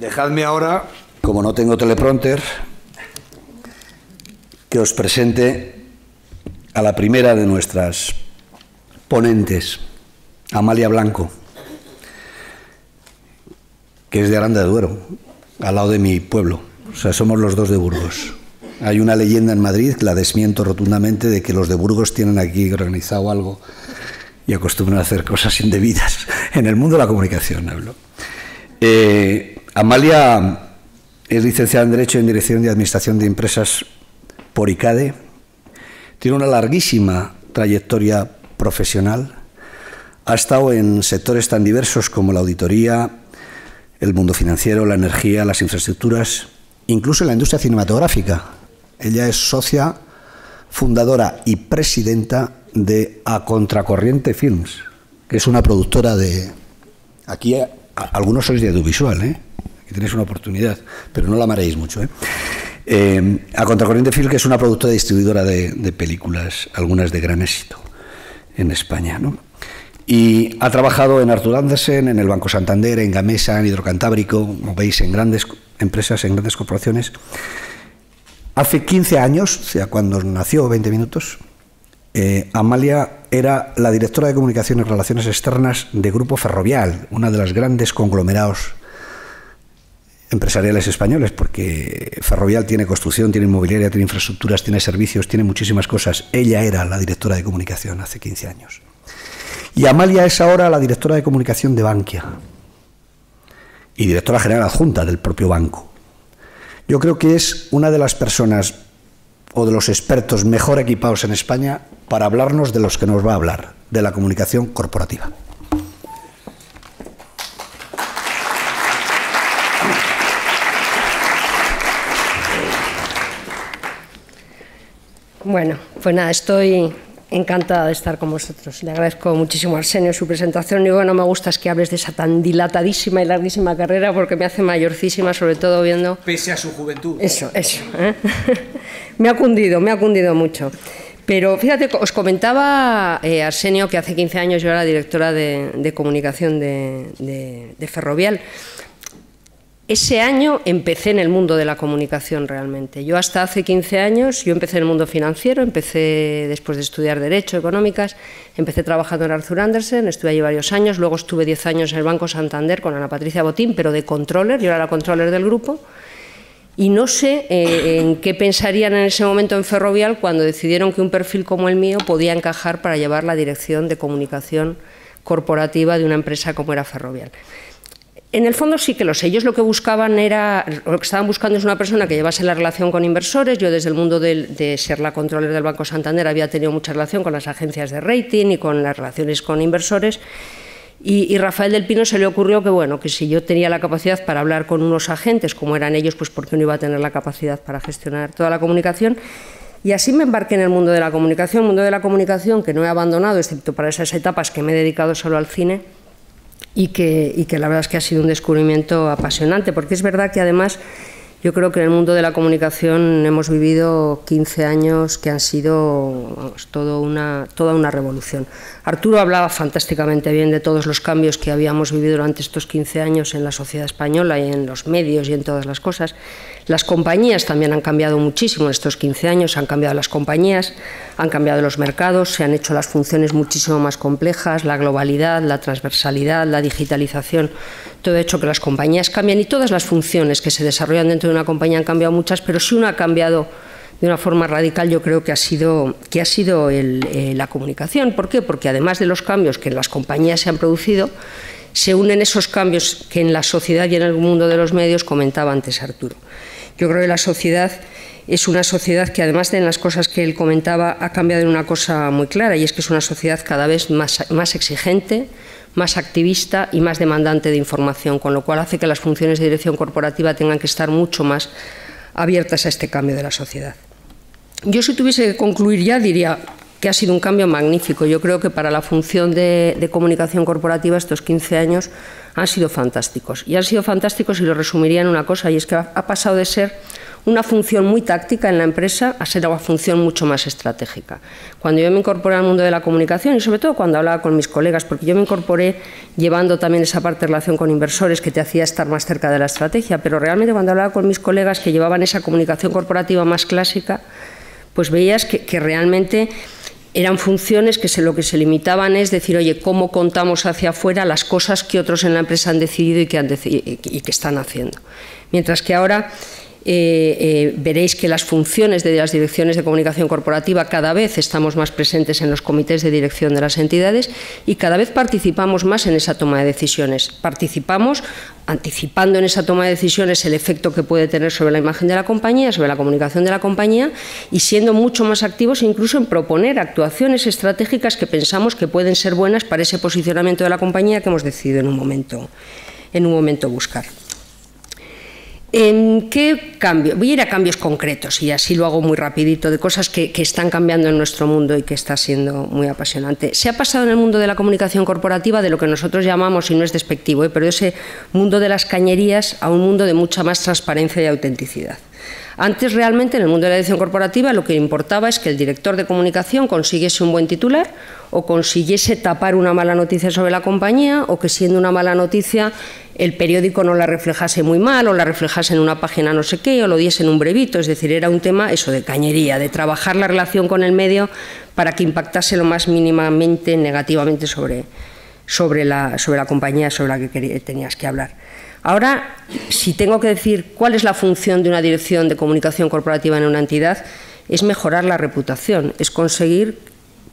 Dejadme ahora, como no tengo teleprompter, que os presente a la primera de nuestras ponentes, Amalia Blanco, que es de Aranda de Duero, al lado de mi pueblo. O sea, somos los dos de Burgos. Hay una leyenda en Madrid, que la desmiento rotundamente, de que los de Burgos tienen aquí organizado algo y acostumbran a hacer cosas indebidas. En el mundo de la comunicación hablo. Amalia es licenciada en Derecho y en Dirección de Administración de Empresas por ICADE. Tiene una larguísima trayectoria profesional. Ha estado en sectores tan diversos como la auditoría, el mundo financiero, la energía, las infraestructuras, incluso en la industria cinematográfica. Ella es socia, fundadora y presidenta de A Contracorriente Films, que es una productora de... Aquí algunos sois de audiovisual, ¿eh? Aquí tenéis una oportunidad, pero no la mareéis mucho, ¿eh? A Contracorriente Films, que es una productora y distribuidora de películas, algunas de gran éxito en España, ¿no? Y ha trabajado en Arthur Andersen, en el Banco Santander, en Gamesa, en Hidrocantábrico, como veis, en grandes empresas, en grandes corporaciones. Hace 15 años, o sea, cuando nació 20 Minutos, Amalia era la directora de Comunicación y Relaciones Externas de Grupo Ferrovial, una de las grandes conglomerados empresariales españoles, porque Ferrovial tiene construcción, tiene inmobiliaria, tiene infraestructuras, tiene servicios, tiene muchísimas cosas. Ella era la directora de comunicación hace 15 años. Y Amalia es ahora la directora de comunicación de Bankia y directora general adjunta del propio banco. Yo creo que es una de las personas o de los expertos mejor equipados en España para hablarnos de los que nos va a hablar, de la comunicación corporativa. Bueno, pues nada, estoy encantada de estar con vosotros. Le agradezco muchísimo a Arsenio su presentación. Y bueno, me gusta es que hables de esa tan dilatadísima y larguísima carrera, porque me hace mayorcísima, sobre todo viendo... Pese a su juventud. Eso, ¿eh? Me ha cundido mucho. Pero fíjate, os comentaba Arsenio que hace 15 años yo era directora de comunicación de Ferrovial. Ese año empecé en el mundo de la comunicación realmente. Yo hasta hace 15 años, yo empecé en el mundo financiero, empecé después de estudiar Derecho, Económicas, empecé trabajando en Arthur Andersen, estuve allí varios años, luego estuve 10 años en el Banco Santander con Ana Patricia Botín, pero de controller, yo era la controller del grupo, y no sé en qué pensarían en ese momento en Ferrovial cuando decidieron que un perfil como el mío podía encajar para llevar la dirección de comunicación corporativa de una empresa como era Ferrovial. En el fondo sí que lo sé. Ellos lo que buscaban era, lo que estaban buscando es una persona que llevase la relación con inversores. Yo desde el mundo de ser la controller del Banco Santander había tenido mucha relación con las agencias de rating y con las relaciones con inversores. Y Rafael del Pino se le ocurrió que, bueno, que si yo tenía la capacidad para hablar con unos agentes, como eran ellos, pues ¿por qué no iba a tener la capacidad para gestionar toda la comunicación? Y así me embarqué en el mundo de la comunicación que no he abandonado, excepto para esas etapas que me he dedicado solo al cine. Y que la verdad es que ha sido un descubrimiento apasionante, porque es verdad que además yo creo que en el mundo de la comunicación hemos vivido 15 años que han sido, vamos, toda una revolución. Arturo hablaba fantásticamente bien de todos los cambios que habíamos vivido durante estos 15 años en la sociedad española y en los medios y en todas las cosas. Las compañías también han cambiado muchísimo en estos 15 años, han cambiado las compañías, han cambiado los mercados, se han hecho las funciones muchísimo más complejas, la globalidad, la transversalidad, la digitalización, todo ha hecho que las compañías cambien y todas las funciones que se desarrollan dentro de una compañía han cambiado muchas, pero si una ha cambiado de una forma radical, yo creo que ha sido la comunicación. ¿Por qué? Porque además de los cambios que en las compañías se han producido, se unen esos cambios que en la sociedad y en el mundo de los medios comentaba antes Arturo. Yo creo que la sociedad es una sociedad que, además de las cosas que él comentaba, ha cambiado en una cosa muy clara, y es que es una sociedad cada vez más exigente, más activista y más demandante de información, con lo cual hace que las funciones de dirección corporativa tengan que estar mucho más abiertas a este cambio de la sociedad. Yo, si tuviese que concluir ya, diría que ha sido un cambio magnífico. Yo creo que para la función de comunicación corporativa estos 15 años han sido fantásticos. Y han sido fantásticos, y lo resumiría en una cosa, y es que ha pasado de ser una función muy táctica en la empresa a ser una función mucho más estratégica. Cuando yo me incorporé al mundo de la comunicación y sobre todo cuando hablaba con mis colegas, porque yo me incorporé llevando también esa parte de relación con inversores que te hacía estar más cerca de la estrategia, pero realmente cuando hablaba con mis colegas que llevaban esa comunicación corporativa más clásica, pues veías que realmente eran funciones que lo que se limitaban es decir, oye, ¿cómo contamos hacia afuera las cosas que otros en la empresa han decidido y que están haciendo? Mientras que ahora veréis que las funciones de las direcciones de comunicación corporativa cada vez estamos más presentes en los comités de dirección de las entidades y cada vez participamos más en esa toma de decisiones. Participamos anticipando en esa toma de decisiones el efecto que puede tener sobre la imagen de la compañía, sobre la comunicación de la compañía y siendo mucho más activos incluso en proponer actuaciones estratégicas que pensamos que pueden ser buenas para ese posicionamiento de la compañía que hemos decidido en un momento buscar. ¿En qué cambio? Voy a ir a cambios concretos y así lo hago muy rapidito, de cosas que están cambiando en nuestro mundo y que está siendo muy apasionante. Se ha pasado en el mundo de la comunicación corporativa de lo que nosotros llamamos, y no es despectivo, pero ese mundo de las cañerías a un mundo de mucha más transparencia y autenticidad. Antes realmente en el mundo de la dirección corporativa lo que importaba es que el director de comunicación consiguiese un buen titular o consiguiese tapar una mala noticia sobre la compañía o que siendo una mala noticia el periódico no la reflejase muy mal o la reflejase en una página no sé qué o lo diese en un brevito, es decir, era un tema eso de cañería, de trabajar la relación con el medio para que impactase lo más mínimamente negativamente sobre la compañía sobre la que tenías que hablar. Ahora, si tengo que decir cuál es la función de una dirección de comunicación corporativa en una entidad, es mejorar la reputación, es conseguir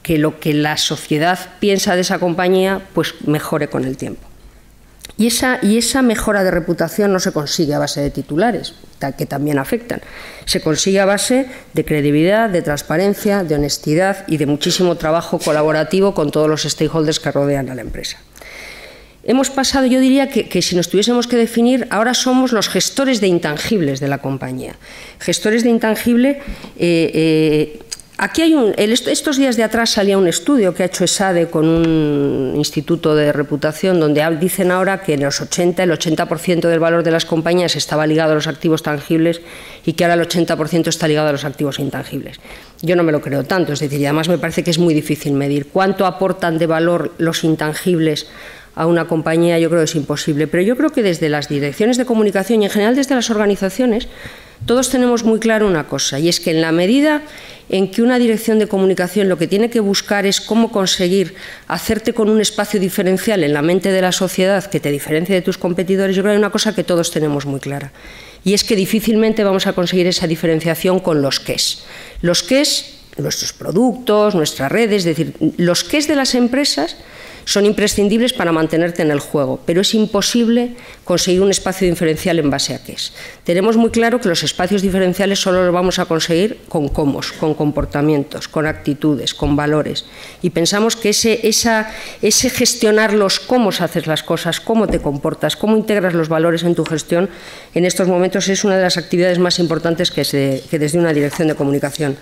que lo que la sociedad piensa de esa compañía pues mejore con el tiempo. Y esa mejora de reputación no se consigue a base de titulares, que también afectan. Se consigue a base de credibilidad, de transparencia, de honestidad y de muchísimo trabajo colaborativo con todos los stakeholders que rodean a la empresa. Hemos pasado, yo diría que si nos tuviésemos que definir, ahora somos los gestores de intangibles de la compañía. Gestores de intangible, aquí hay estos días de atrás salía un estudio que ha hecho ESADE con un instituto de reputación donde dicen ahora que en los el 80% del valor de las compañías estaba ligado a los activos tangibles y que ahora el 80% está ligado a los activos intangibles. Yo no me lo creo tanto, es decir, y además me parece que es muy difícil medir cuánto aportan de valor los intangibles a una compañía, yo creo que es imposible. Pero yo creo que desde las direcciones de comunicación y en general desde las organizaciones, todos tenemos muy claro una cosa, y es que en la medida en que una dirección de comunicación lo que tiene que buscar es cómo conseguir hacerte con un espacio diferencial en la mente de la sociedad que te diferencie de tus competidores, yo creo que hay una cosa que todos tenemos muy clara, y es que difícilmente vamos a conseguir esa diferenciación con los qués. Los qués, nuestros productos, nuestras redes, es decir, los qués de las empresas son imprescindibles para mantenerte en el juego, pero es imposible conseguir un espacio diferencial en base a qué es. Tenemos muy claro que los espacios diferenciales solo los vamos a conseguir con cómo, con comportamientos, con actitudes, con valores. Y pensamos que ese gestionar los cómo haces las cosas, cómo te comportas, cómo integras los valores en tu gestión, en estos momentos es una de las actividades más importantes que desde una dirección de comunicación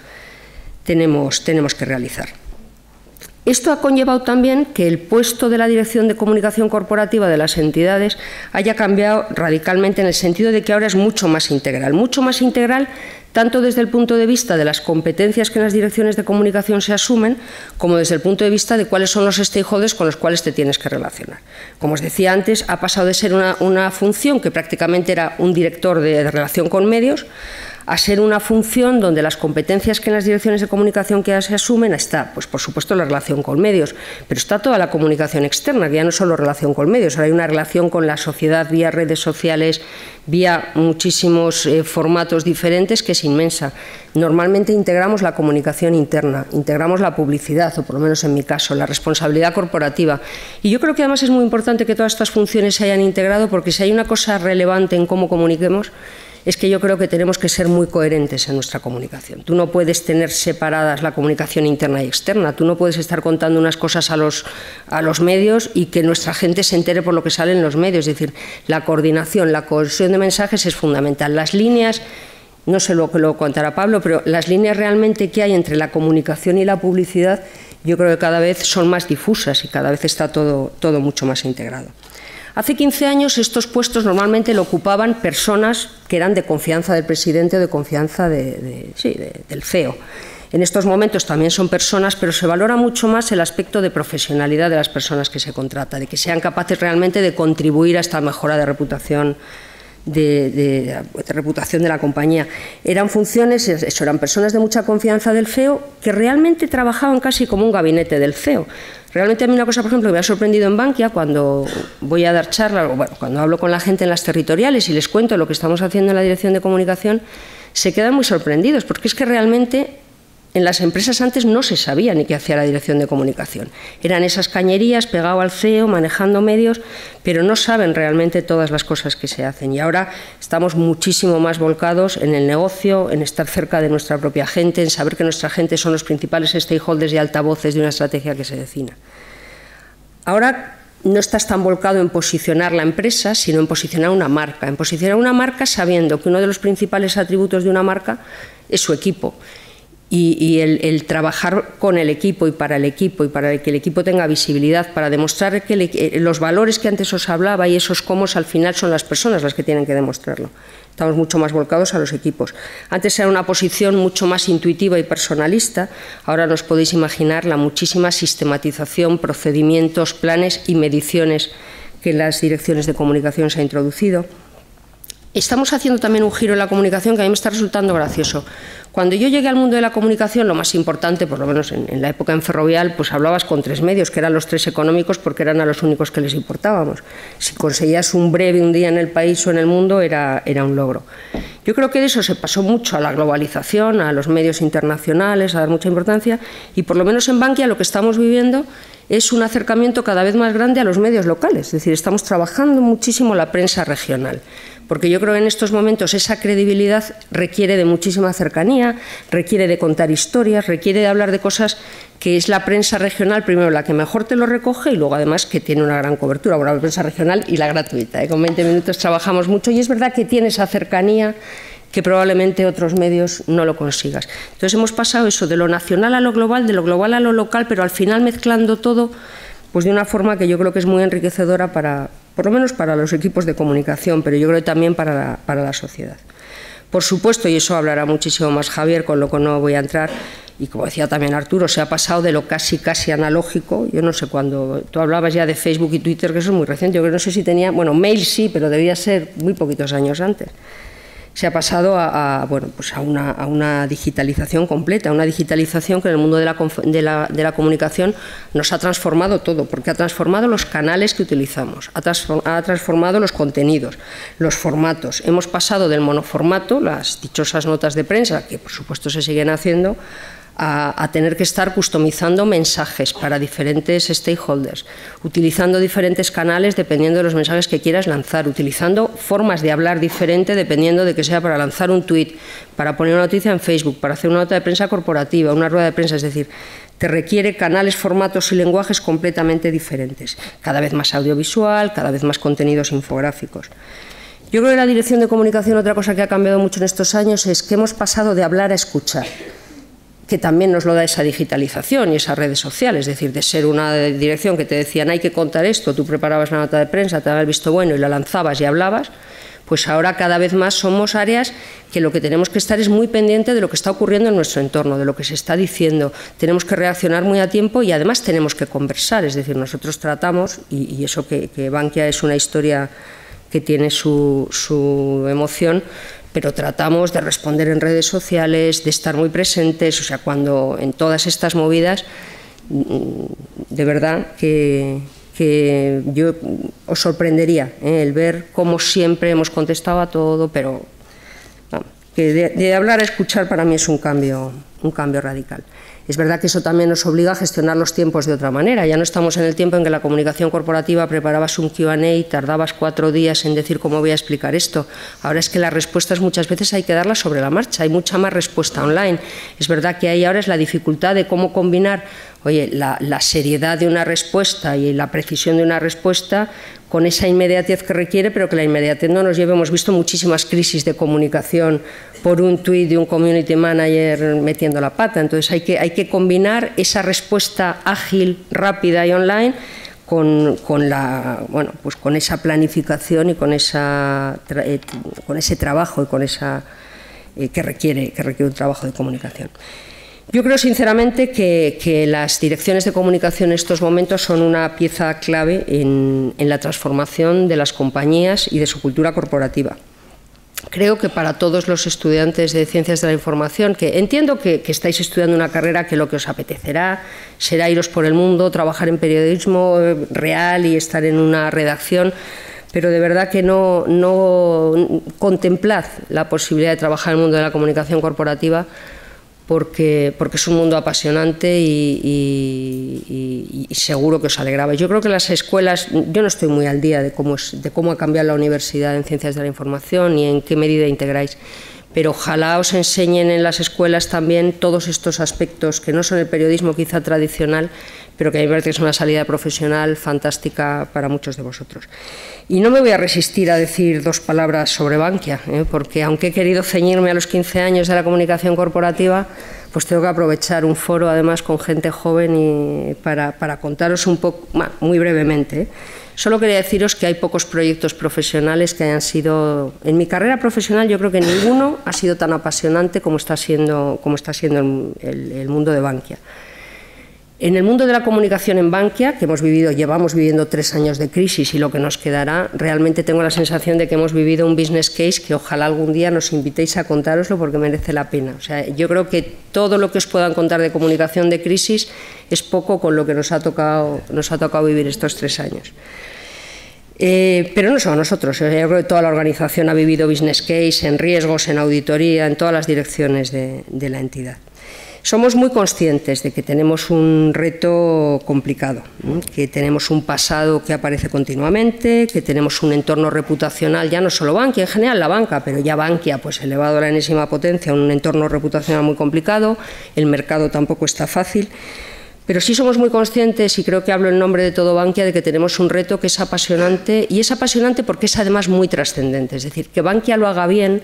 tenemos que realizar. Esto ha conllevado también que el puesto de la dirección de comunicación corporativa de las entidades haya cambiado radicalmente en el sentido de que ahora es mucho más integral tanto desde el punto de vista de las competencias que en las direcciones de comunicación se asumen, como desde el punto de vista de cuáles son los stakeholders con los cuales te tienes que relacionar. Como os decía antes, ha pasado de ser una función que prácticamente era un director de relación con medios, a ser una función donde las competencias que en las direcciones de comunicación que se asumen está, pues por supuesto, la relación con medios, pero está toda la comunicación externa, que ya no es solo relación con medios, ahora hay una relación con la sociedad vía redes sociales, vía muchísimos formatos diferentes, que es inmensa. Normalmente integramos la comunicación interna, integramos la publicidad, o por lo menos en mi caso, la responsabilidad corporativa. Y yo creo que además es muy importante que todas estas funciones se hayan integrado, porque si hay una cosa relevante en cómo comuniquemos, es que yo creo que tenemos que ser muy coherentes en nuestra comunicación. Tú no puedes tener separadas la comunicación interna y externa. Tú no puedes estar contando unas cosas a los medios y que nuestra gente se entere por lo que sale en los medios. Es decir, la coordinación, la cohesión de mensajes es fundamental. Las líneas, no sé lo que lo contará Pablo, pero las líneas realmente que hay entre la comunicación y la publicidad, yo creo que cada vez son más difusas y cada vez está todo mucho más integrado. Hace 15 años estos puestos normalmente lo ocupaban personas que eran de confianza del presidente o de confianza del CEO. En estos momentos también son personas, pero se valora mucho más el aspecto de profesionalidad de las personas que se contrata, de que sean capaces realmente de contribuir a esta mejora de reputación de la compañía. Eran funciones, eran personas de mucha confianza del CEO que realmente trabajaban casi como un gabinete del CEO. Realmente a mí una cosa, por ejemplo, que me ha sorprendido en Bankia cuando voy a dar charlas, o bueno, cuando hablo con la gente en las territoriales y les cuento lo que estamos haciendo en la dirección de comunicación, se quedan muy sorprendidos, porque es que realmente en las empresas antes no se sabía ni qué hacía la dirección de comunicación. Eran esas cañerías pegado al CEO, manejando medios, pero no saben realmente todas las cosas que se hacen. Y ahora estamos muchísimo más volcados en el negocio, en estar cerca de nuestra propia gente, en saber que nuestra gente son los principales stakeholders y altavoces de una estrategia que se defina. Ahora no estás tan volcado en posicionar la empresa, sino en posicionar una marca. En posicionar una marca sabiendo que uno de los principales atributos de una marca es su equipo. Y el trabajar con el equipo y para que el equipo tenga visibilidad, para demostrar que los valores que antes os hablaba y esos cómo al final son las personas las que tienen que demostrarlo. Estamos mucho más volcados a los equipos. Antes era una posición mucho más intuitiva y personalista, ahora nos podéis imaginar la muchísima sistematización, procedimientos, planes y mediciones que en las direcciones de comunicación se ha introducido. Estamos haciendo también un giro en la comunicación que a mí me está resultando gracioso. Cuando yo llegué al mundo de la comunicación, lo más importante, por lo menos en la época en Ferrovial, pues hablabas con 3 medios, que eran los 3 económicos, porque eran a los únicos que les importábamos. Si conseguías un breve un día en el país o en el mundo, era un logro. Yo creo que de eso se pasó mucho a la globalización, a los medios internacionales, a dar mucha importancia, y por lo menos en Bankia lo que estamos viviendo es un acercamiento cada vez más grande a los medios locales. Es decir, estamos trabajando muchísimo la prensa regional, porque yo creo que en estos momentos esa credibilidad requiere de muchísima cercanía, requiere de contar historias, requiere de hablar de cosas que es la prensa regional, primero la que mejor te lo recoge y luego además que tiene una gran cobertura. Bueno, la prensa regional y la gratuita, con 20 minutos trabajamos mucho y es verdad que tiene esa cercanía que probablemente otros medios no lo consigas. Entonces hemos pasado eso de lo nacional a lo global, de lo global a lo local, pero al final mezclando todo pues de una forma que yo creo que es muy enriquecedora por lo menos para los equipos de comunicación, pero yo creo que también para la sociedad. Por supuesto, y eso hablará muchísimo más Javier, con lo que no voy a entrar, y como decía también Arturo, se ha pasado de lo casi analógico. Yo no sé cuándo, tú hablabas ya de Facebook y Twitter, que eso es muy reciente, yo creo que no sé si tenía, bueno, mail sí, pero debía ser muy poquitos años antes. Se ha pasado a una digitalización completa, una digitalización que en el mundo de la comunicación nos ha transformado todo, porque ha transformado los canales que utilizamos, ha transformado los contenidos, los formatos. Hemos pasado del monoformato, las dichosas notas de prensa, que por supuesto se siguen haciendo, a tener que estar customizando mensajes para diferentes stakeholders, utilizando diferentes canales dependiendo de los mensajes que quieras lanzar, utilizando formas de hablar diferente dependiendo de que sea para lanzar un tuit, para poner una noticia en Facebook, para hacer una nota de prensa corporativa, una rueda de prensa, es decir, te requiere canales, formatos y lenguajes completamente diferentes, cada vez más audiovisual, cada vez más contenidos infográficos. Yo creo que la dirección de comunicación, otra cosa que ha cambiado mucho en estos años es que hemos pasado de hablar a escuchar, que también nos lo da esa digitalización y esas redes sociales, es decir, de ser una dirección que te decían hay que contar esto, tú preparabas la nota de prensa, te daba el visto bueno y la lanzabas y hablabas, pues ahora cada vez más somos áreas que lo que tenemos que estar es muy pendiente de lo que está ocurriendo en nuestro entorno, de lo que se está diciendo, tenemos que reaccionar muy a tiempo y además tenemos que conversar, es decir, nosotros tratamos, y eso que Bankia es una historia que tiene su emoción, pero tratamos de responder en redes sociales, de estar muy presentes, o sea, cuando en todas estas movidas, de verdad que yo os sorprendería el ver cómo siempre hemos contestado a todo, pero vamos, que de hablar a escuchar para mí es un cambio radical. Es verdad que eso también nos obliga a gestionar los tiempos de otra manera. Ya no estamos en el tiempo en que la comunicación corporativa preparabas un Q&A y tardabas 4 días en decir cómo voy a explicar esto. Ahora es que las respuestas muchas veces hay que darlas sobre la marcha, hay mucha más respuesta online. Es verdad que ahí ahora es la dificultad de cómo combinar, oye, la seriedad de una respuesta y la precisión de una respuesta con esa inmediatez que requiere, pero que la inmediatez no nos lleve. Hemos visto muchísimas crisis de comunicación por un tuit de un community manager metiendo la pata. Entonces hay que combinar esa respuesta ágil, rápida y online con esa planificación y con ese trabajo y con esa que requiere un trabajo de comunicación. Yo creo sinceramente que las direcciones de comunicación en estos momentos son una pieza clave en la transformación de las compañías y de su cultura corporativa. Creo que para todos los estudiantes de Ciencias de la Información, que entiendo que estáis estudiando una carrera que lo que os apetecerá será iros por el mundo, trabajar en periodismo real y estar en una redacción, pero de verdad que no contemplad la posibilidad de trabajar en el mundo de la comunicación corporativa, porque es un mundo apasionante y seguro que os alegraba. Yo creo que las escuelas, yo no estoy muy al día de cómo ha cambiado la universidad en Ciencias de la Información y en qué medida integráis, pero ojalá os enseñen en las escuelas también todos estos aspectos que no son el periodismo quizá tradicional, pero que a mí me parece que es una salida profesional fantástica para muchos de vosotros. Y no me voy a resistir a decir dos palabras sobre Bankia, porque aunque he querido ceñirme a los 15 años de la comunicación corporativa, pues tengo que aprovechar un foro además con gente joven para contaros un poco, muy brevemente. Solo quería deciros que hay pocos proyectos profesionales que hayan sido... En mi carrera profesional yo creo que ninguno ha sido tan apasionante como está siendo el mundo de Bankia. En el mundo de la comunicación en Bankia, que llevamos viviendo 3 años de crisis y lo que nos quedará, realmente tengo la sensación de que hemos vivido un business case que ojalá algún día nos invitéis a contároslo porque merece la pena. O sea, yo creo que todo lo que os puedan contar de comunicación de crisis es poco con lo que nos ha tocado vivir estos 3 años. Pero no solo nosotros, yo creo que toda la organización ha vivido business case en riesgos, en auditoría, en todas las direcciones de la entidad. Somos muy conscientes de que tenemos un reto complicado, que tenemos un pasado que aparece continuamente, que tenemos un entorno reputacional, ya no solo Bankia, en general la banca, pero ya Bankia pues elevado a la enésima potencia, un entorno reputacional muy complicado, el mercado tampoco está fácil, pero sí somos muy conscientes, y creo que hablo en nombre de todo Bankia, de que tenemos un reto que es apasionante, y es apasionante porque es además muy trascendente, es decir, que Bankia lo haga bien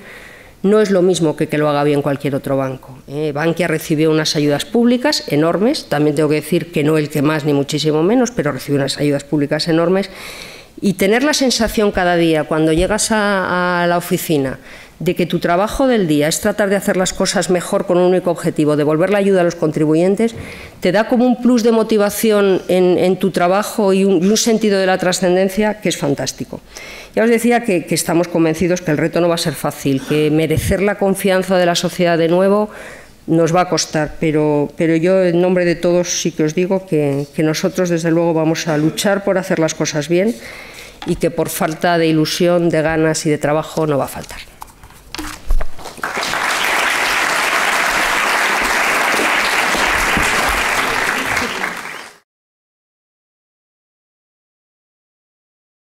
no es lo mismo que lo haga bien cualquier otro banco. Bankia recibió unas ayudas públicas enormes, también tengo que decir que no el que más ni muchísimo menos, pero recibió unas ayudas públicas enormes, y tener la sensación cada día cuando llegas a la oficina de que tu trabajo del día es tratar de hacer las cosas mejor con un único objetivo, devolver la ayuda a los contribuyentes, te da como un plus de motivación en tu trabajo y un sentido de la trascendencia que es fantástico. Ya os decía que estamos convencidos que el reto no va a ser fácil, que merecer la confianza de la sociedad de nuevo nos va a costar, pero yo en nombre de todos sí que os digo que nosotros desde luego vamos a luchar por hacer las cosas bien y que por falta de ilusión, de ganas y de trabajo no va a faltar.